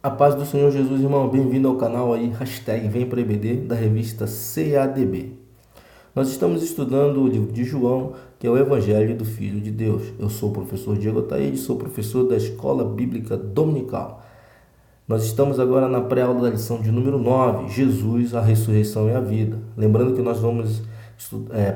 A paz do Senhor Jesus, irmão. Bem-vindo ao canal aí, hashtag Vem para EBD, da revista CADB. Nós estamos estudando o livro de João, que é o Evangelho do Filho de Deus. Eu sou o professor Diego Ataíde, sou professor da Escola Bíblica Dominical. Nós estamos agora na pré-aula da lição de número 9, Jesus, a ressurreição e a vida. Lembrando que nós vamos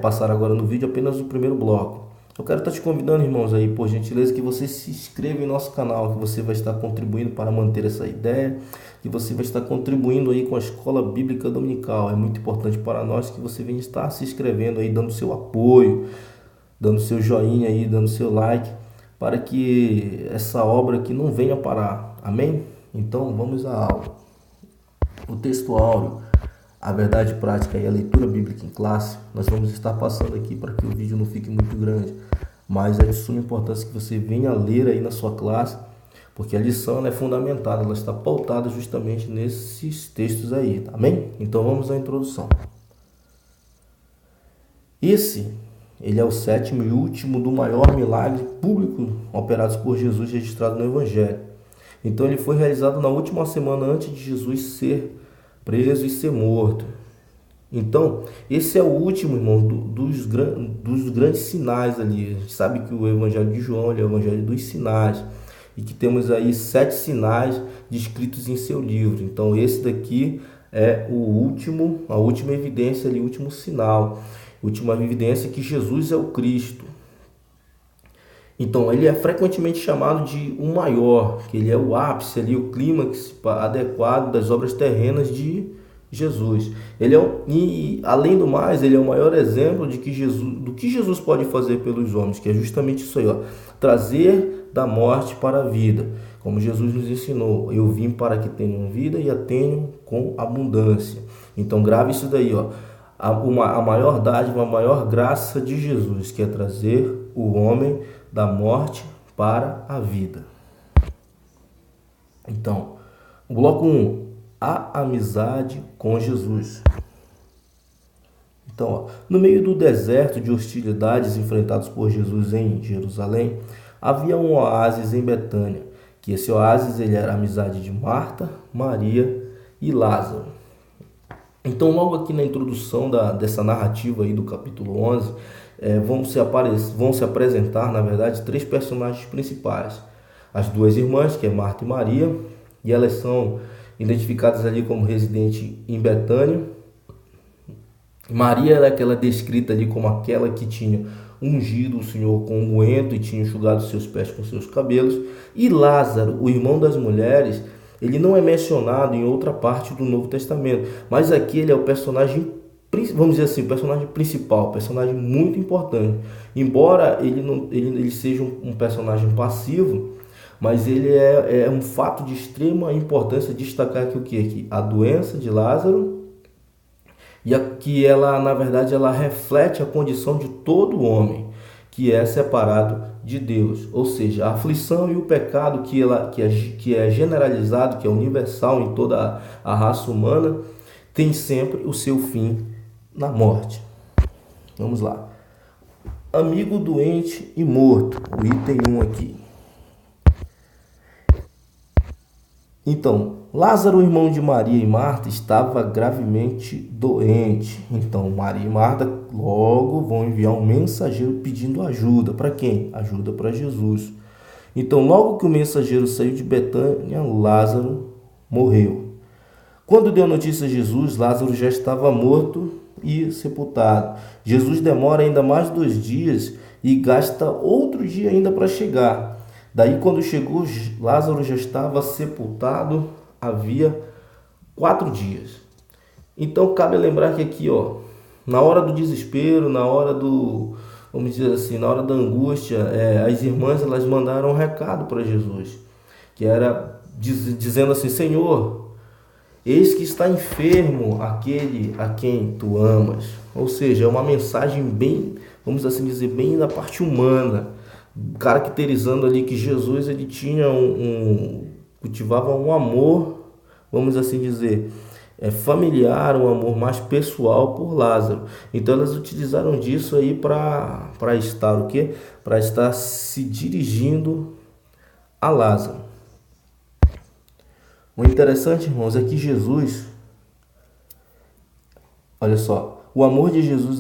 passar agora no vídeo apenas o primeiro bloco. Eu quero estar te convidando, irmãos, aí, por gentileza, que você se inscreva em nosso canal, que você vai estar contribuindo para manter essa ideia, que você vai estar contribuindo aí com a Escola Bíblica Dominical. É muito importante para nós que você venha estar se inscrevendo aí, dando seu apoio, dando seu joinha aí, dando seu like, para que essa obra aqui não venha parar. Amém? Então, vamos à aula. O texto áureo, a verdade prática e a leitura bíblica em classe, nós vamos estar passando aqui para que o vídeo não fique muito grande, mas é de suma importância que você venha ler aí na sua classe, porque a lição ela é fundamentada, ela está pautada justamente nesses textos aí, tá bem? Então vamos à introdução. Ele é o sétimo e último do maior milagre público operado por Jesus registrado no Evangelho. Então ele foi realizado na última semana antes de Jesus ser preso e ser morto. Então, esse é o último, irmão, dos grandes sinais ali. A gente sabe que o Evangelho de João é o Evangelho dos sinais. E que temos aí 7 sinais descritos em seu livro. Então, esse daqui é a última evidência ali, o último sinal. A última evidência que Jesus é o Cristo. Então, ele é frequentemente chamado de o maior, que ele é o ápice ali, o clímax adequado das obras terrenas de Jesus. E além do mais, ele é o maior exemplo do que Jesus pode fazer pelos homens, que é justamente isso aí, ó, trazer da morte para a vida. Como Jesus nos ensinou, eu vim para que tenham vida e a tenham com abundância. Então, grave isso daí, ó. A maior dádiva, a maior graça de Jesus, que é trazer o homem da morte para a vida. Então, o bloco 1, a amizade com Jesus. Então, ó, no meio do deserto de hostilidades enfrentados por Jesus em Jerusalém, havia um oásis em Betânia, que esse oásis ele era a amizade de Marta, Maria e Lázaro. Então, logo aqui na introdução dessa narrativa aí do capítulo 11, vão se apresentar, na verdade, 3 personagens principais. As 2 irmãs, que é Marta e Maria, e elas são identificadas ali como residente em Betânia. Maria era aquela descrita ali como aquela que tinha ungido o Senhor com unguento e tinha enxugado seus pés com seus cabelos. E Lázaro, o irmão das mulheres, ele não é mencionado em outra parte do Novo Testamento, mas aqui ele é o personagem, vamos dizer assim, o personagem principal, personagem muito importante. Embora ele seja um personagem passivo, mas ele é um fato de extrema importância destacar aqui o que? Que a doença de Lázaro, e que ela, na verdade, ela reflete a condição de todo homem que é separado de Deus, ou seja, a aflição e o pecado que é generalizado, que é universal em toda a raça humana, tem sempre o seu fim na morte. Vamos lá. Amigo doente e morto, o item 1 aqui. Então, Lázaro, irmão de Maria e Marta, estava gravemente doente. Então, Maria e Marta logo vão enviar um mensageiro pedindo ajuda. Para quem? Ajuda para Jesus. Então, logo que o mensageiro saiu de Betânia, Lázaro morreu. Quando deu notícia a Jesus, Lázaro já estava morto e sepultado. Jesus demora ainda mais 2 dias e gasta outro dia ainda para chegar. Daí, quando chegou, Lázaro já estava sepultado havia 4 dias. Então, cabe lembrar que aqui, ó, na hora do desespero, vamos dizer assim, na hora da angústia, as irmãs elas mandaram um recado para Jesus, que era dizendo assim: Senhor, eis que está enfermo aquele a quem tu amas. Ou seja, é uma mensagem bem, vamos assim dizer, bem da parte humana, caracterizando ali que Jesus ele tinha cultivava um amor, vamos assim dizer, familiar, um amor mais pessoal por Lázaro. Então elas utilizaram disso aí para estar o quê? Para estar se dirigindo a Lázaro. O interessante, irmãos, é que Jesus, olha só, o amor de Jesus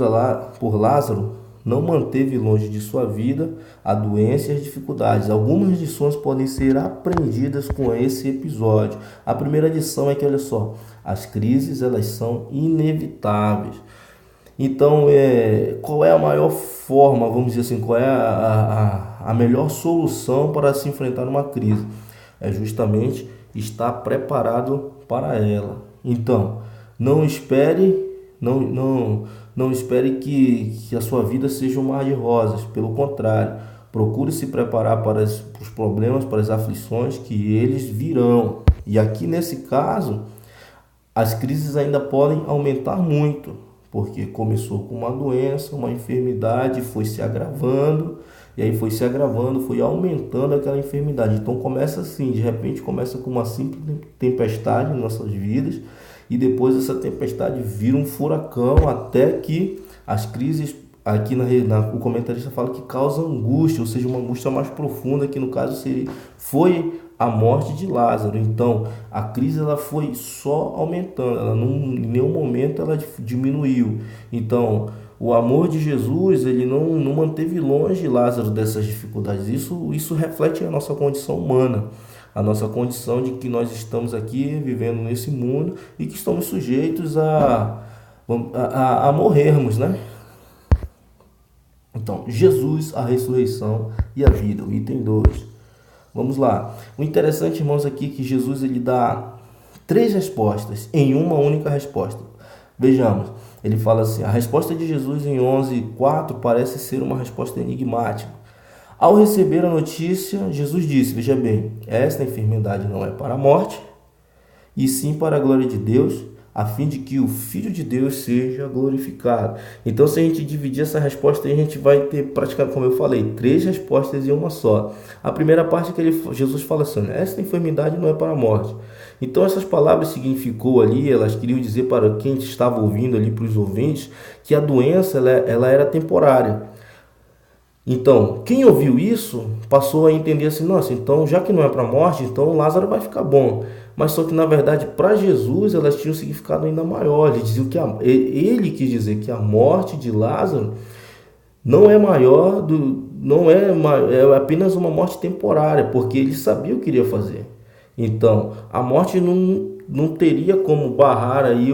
por Lázaro não manteve longe de sua vida a doença e as dificuldades. Algumas lições podem ser aprendidas com esse episódio. A primeira lição é que, olha só, as crises elas são inevitáveis. Então, qual é a maior forma, vamos dizer assim, qual é a melhor solução para se enfrentar uma crise? É justamente estar preparado para ela. Então, não espere, não espere que a sua vida seja um mar de rosas. Pelo contrário, procure se preparar para os problemas, para as aflições que eles virão. E aqui nesse caso, as crises ainda podem aumentar muito, porque começou com uma doença, uma enfermidade, foi se agravando, e aí foi se agravando, foi aumentando aquela enfermidade. Então começa assim, de repente começa com uma simples tempestade em nossas vidas, e depois essa tempestade vira um furacão, até que as crises, aqui o comentarista fala que causa angústia, ou seja, uma angústia mais profunda, que no caso foi a morte de Lázaro. Então a crise ela foi só aumentando, ela em nenhum momento ela diminuiu. Então o amor de Jesus ele não manteve longe Lázaro dessas dificuldades. Isso reflete a nossa condição humana, a nossa condição de que nós estamos aqui vivendo nesse mundo e que estamos sujeitos a morrermos, né? Então, Jesus, a ressurreição e a vida, o item 2. Vamos lá. O interessante, irmãos, aqui é que Jesus ele dá 3 respostas em uma única resposta. Vejamos, ele fala assim, a resposta de Jesus em 11:4 parece ser uma resposta enigmática. Ao receber a notícia, Jesus disse, veja bem, esta enfermidade não é para a morte, e sim para a glória de Deus, a fim de que o Filho de Deus seja glorificado. Então, se a gente dividir essa resposta, a gente vai ter, praticamente, como eu falei, 3 respostas em uma só. A primeira parte é que Jesus fala assim, esta enfermidade não é para a morte. Então, essas palavras significou ali, elas queriam dizer para quem estava ouvindo ali, para os ouvintes, que a doença ela era temporária. Então, quem ouviu isso passou a entender assim, nossa, então já que não é para a morte, então Lázaro vai ficar bom. Mas só que na verdade para Jesus elas tinham um significado ainda maior. Ele dizia que ele quis dizer que a morte de Lázaro não é maior é apenas uma morte temporária, porque ele sabia o que iria fazer. Então, a morte não teria como barrar aí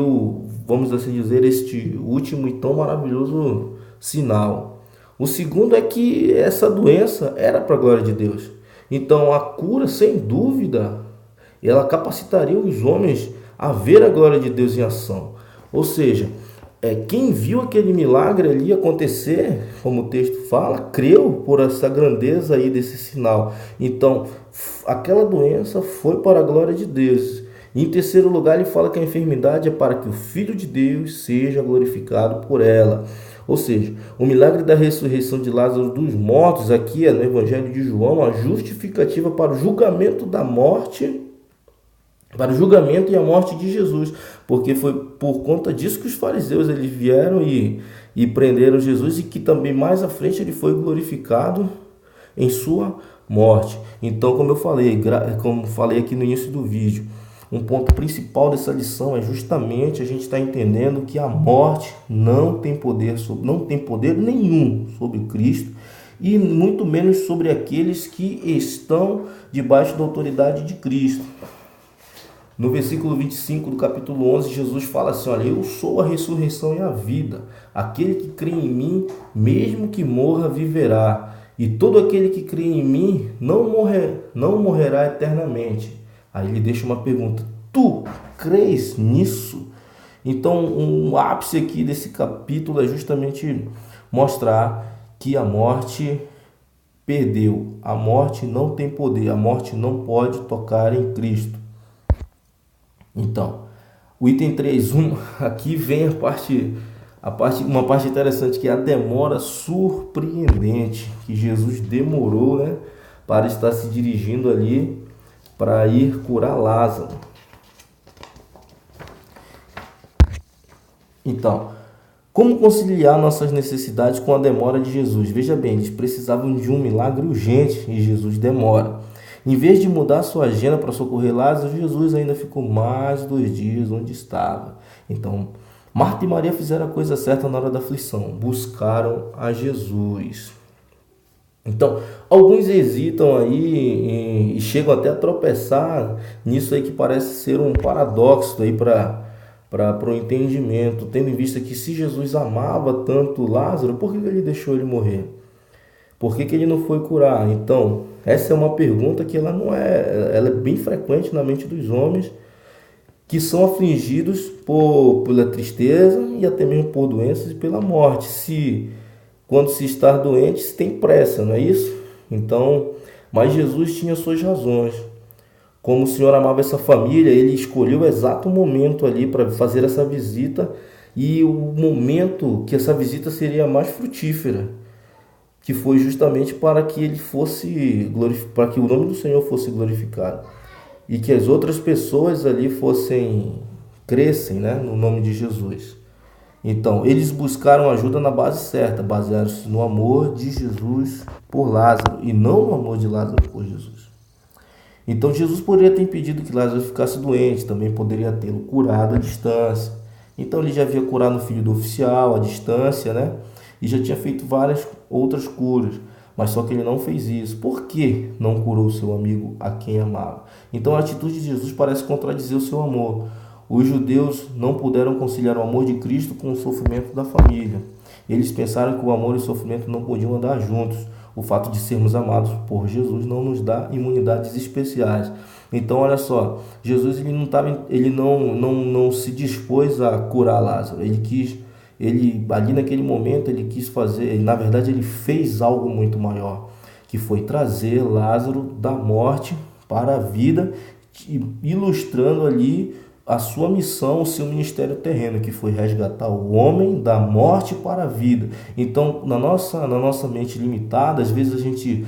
vamos assim dizer, este último e tão maravilhoso sinal. O segundo é que essa doença era para a glória de Deus. Então a cura, sem dúvida, ela capacitaria os homens a ver a glória de Deus em ação. Ou seja, quem viu aquele milagre ali acontecer, como o texto fala, creu por essa grandeza aí desse sinal. Então, aquela doença foi para a glória de Deus. Em terceiro lugar, ele fala que a enfermidade é para que o Filho de Deus seja glorificado por ela. Ou seja, o milagre da ressurreição de Lázaro dos mortos, aqui no Evangelho de João, a justificativa para o julgamento da morte, para o julgamento e a morte de Jesus, porque foi por conta disso que os fariseus eles vieram e prenderam Jesus, e que também mais à frente ele foi glorificado em sua morte. Então, como falei aqui no início do vídeo, um ponto principal dessa lição é justamente a gente estar entendendo que a morte não tem poder nenhum sobre Cristo, e muito menos sobre aqueles que estão debaixo da autoridade de Cristo. No versículo 25 do capítulo 11, Jesus fala assim, olha, eu sou a ressurreição e a vida. Aquele que crê em mim, mesmo que morra, viverá. E todo aquele que crê em mim não morrerá eternamente. Aí ele deixa uma pergunta, tu crês nisso? Então, um ápice aqui desse capítulo é justamente mostrar que a morte perdeu. A morte não tem poder, a morte não pode tocar em Cristo. Então, o item 3.1, aqui vem uma parte interessante, que é a demora surpreendente, que Jesus demorou, né, para estar se dirigindo ali para ir curar Lázaro. Então, como conciliar nossas necessidades com a demora de Jesus? Veja bem, eles precisavam de um milagre urgente e Jesus demora. Em vez de mudar sua agenda para socorrer Lázaro, Jesus ainda ficou mais 2 dias onde estava. Então, Marta e Maria fizeram a coisa certa na hora da aflição, buscaram a Jesus. Então, alguns hesitam aí e chegam até a tropeçar nisso aí que parece ser um paradoxo aí para o entendimento, tendo em vista que se Jesus amava tanto Lázaro, por que ele deixou ele morrer? Por que ele não foi curar? Então, essa é uma pergunta que ela é bem frequente na mente dos homens que são afligidos pela tristeza e até mesmo por doenças e pela morte. Quando se está doente, se tem pressa, não é isso? Então, mas Jesus tinha suas razões. Como o Senhor amava essa família, ele escolheu o exato momento ali para fazer essa visita e o momento que essa visita seria mais frutífera, que foi justamente para que ele fosse para que o nome do Senhor fosse glorificado e que as outras pessoas ali crescem, né, no nome de Jesus. Então, eles buscaram ajuda na base certa, basearam-se no amor de Jesus por Lázaro e não no amor de Lázaro por Jesus. Então, Jesus poderia ter impedido que Lázaro ficasse doente, também poderia tê-lo curado à distância. Então, ele já havia curado o filho do oficial à distância, né? E já tinha feito várias outras curas, mas só que ele não fez isso. Por que não curou o seu amigo a quem amava? Então, a atitude de Jesus parece contradizer o seu amor. Os judeus não puderam conciliar o amor de Cristo com o sofrimento da família. Eles pensaram que o amor e o sofrimento não podiam andar juntos. O fato de sermos amados por Jesus não nos dá imunidades especiais. Então, olha só, Jesus não se dispôs a curar Lázaro. Ali naquele momento ele quis fazer, na verdade ele fez algo muito maior, que foi trazer Lázaro da morte para a vida, ilustrando ali a sua missão, o seu ministério terreno, que foi resgatar o homem da morte para a vida. Então, na nossa mente limitada, às vezes a gente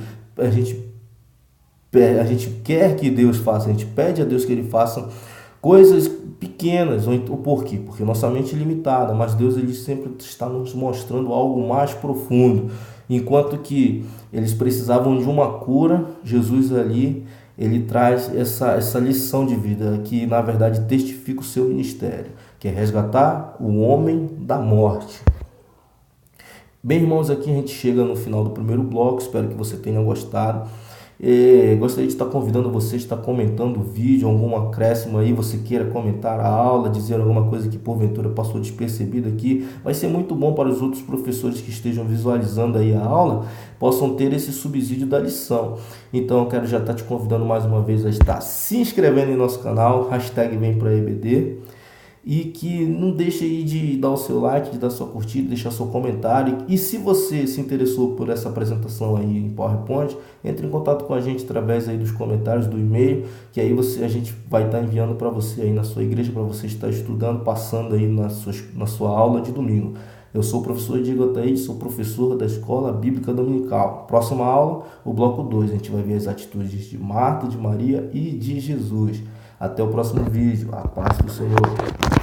quer que Deus faça, a gente pede a Deus que Ele faça coisas pequenas. O porquê? Porque nossa mente é limitada, mas Deus ele sempre está nos mostrando algo mais profundo. Enquanto que eles precisavam de uma cura, Jesus ali ele traz essa lição de vida que na verdade testifica o seu ministério, que é resgatar o homem da morte. Bem, irmãos, aqui a gente chega no final do primeiro bloco, espero que você tenha gostado. Gostaria de estar convidando você a estar comentando o vídeo, algum acréscimo aí, você queira comentar a aula, dizer alguma coisa que porventura passou despercebida aqui, vai ser muito bom para os outros professores que estejam visualizando aí a aula, possam ter esse subsídio da lição. Então eu quero já estar te convidando mais uma vez a estar se inscrevendo em nosso canal, #VemPraEBD, e que não deixe aí de dar o seu like, de dar sua curtida, deixar seu comentário. E se você se interessou por essa apresentação aí em PowerPoint, entre em contato com a gente através aí dos comentários do e-mail, que aí a gente vai estar enviando para você aí na sua igreja, para você estar estudando, passando aí na sua aula de domingo. Eu sou o professor Diego Ataíde, sou professor da Escola Bíblica Dominical. Próxima aula, o bloco 2, a gente vai ver as atitudes de Marta, de Maria e de Jesus. Até o próximo vídeo. A paz do Senhor.